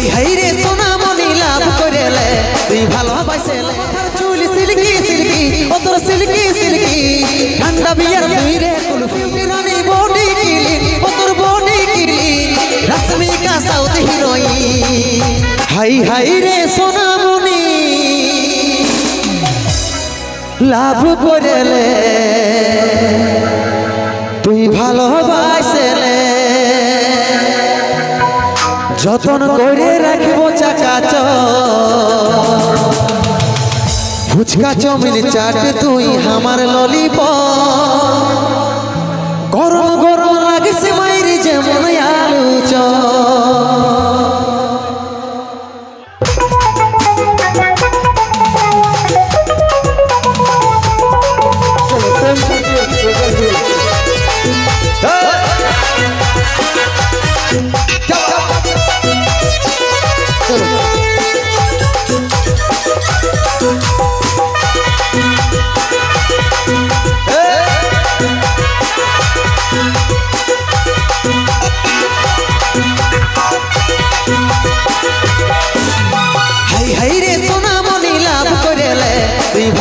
High high রে সোনামণি লাভ করেলে তুই ভালোবাসেলে চুল সিল্কি সিল্কি ও তোর সিল্কি সিল্কি ঠান্ডা বিয়ার তুই রে কুলফি রানী বডি কিলিন ও তোর body কিলিন Rashmika south heroine high high রে সোনামণি লাভ করেলে তুই ভালোবাসেলে যতন করে রাখবো চাকাচ ফুচকা চাউমিন চাট তুই আমার ললিপপ গরম গরম লাগিস মাইরি যেমন আলু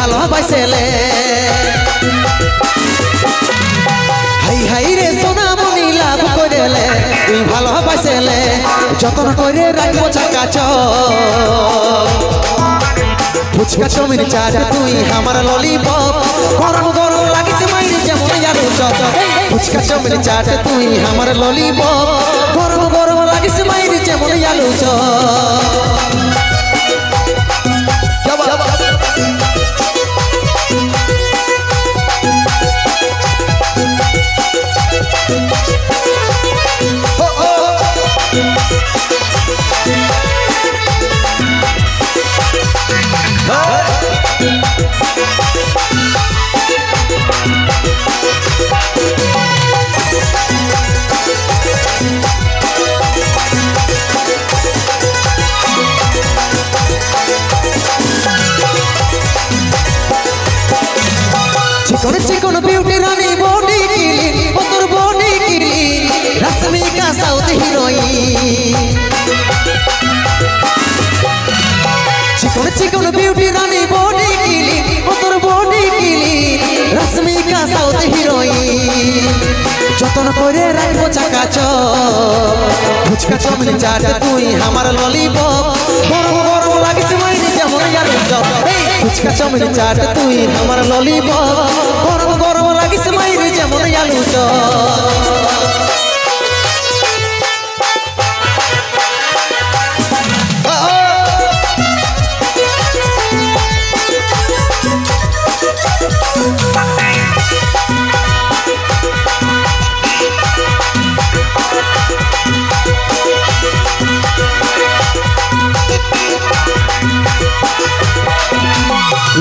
ভালোবাসেলে হাই হাই রে সোনামণি লাভ করেলে তুই ভালোবাসেলে যতন করে রাখবো চাকাচ ফুচকা চাউমিন চাট তুই আমার ললিপপ গরম গরম লাগিস মাইরি যেমন আলু চপ ফুচকা চাউমিন চাট তুই আমার ললিপপ গরম গরম লাগিস মাইরি যেমন আলু চপ चिकन चिकन ब्यूटी रानी बॉडी किलिन ओ तोर body killing Rashmika south heroine chicken chicken beauty रानी बॉडी किलिन ओ तोर body killing Rashmika south heroine যতন করে রাখবো চাকাচ ফুচকা চাউমিন চাট তুই আমার ললিপপ গরম গরম লাগিস মাইরি যেমন আলু চপ ফুচকা চাউমিন চাট তুই আমার ললিপপ গরম গরম লাগিস মাইরি যেমন আলু চপ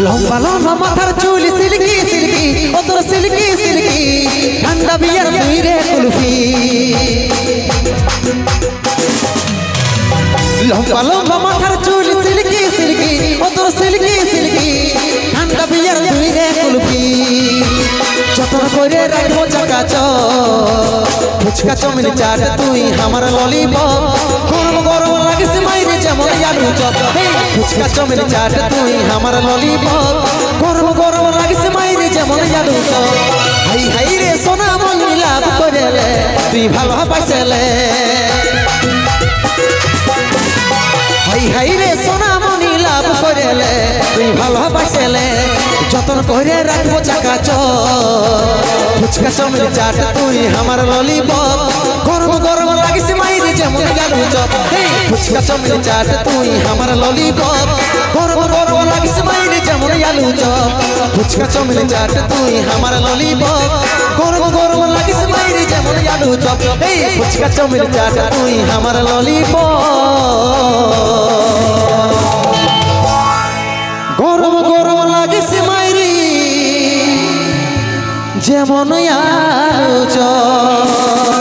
লম্বা লম্বা মাথার চুল সিল্কি সিল্কি ও তোর সিল্কি সিল্কি ঠান্ডা বিয়ার তুই রে কুলফি লম্বা লম্বা মাথার চুল সিল্কি সিল্কি ও তোর সিল্কি সিল্কি ঠান্ডা বিয়ার তুই রে কুলফি যতন করে রাখবো চাকাচ ফুচকা চাউমিন চাট তুই আমার ললিপপ গরম গরম লাগিস মাইরি যেমন আলু চপ ফুচকা চাউমিন চাট তুই আমার ললিপপ গরম গরম লাগিস মাইরি যেমন আলু চপ হাই হাই রে সোনামণি লাভ করেলে তুই ভালোবাসেলে হাই হাই রে সোনামণি লাভ করেলে তুই ভালোবাসেলে যতন করে রাখবো চাকাচ ফুচকা চাউমিন চাট তুই আমার ললিপপ গরম গরম লাগিস মাইরি যেমন আলু চপ ফুচকা চাউমিন চাট তুই আমার ললিপপ গরম গরম লাগিস মাইরি যেমন আলু চপ ফুচকা চাউমিন চাট তুই আমার ললিপপ গরম গরম লাগিস মাইরি যেমন আলু চপ ফুচকা চাউমিন চাট তুই আমার ললিপপ গরম গরম লাগিস মাইরি যেমন আলু চপ।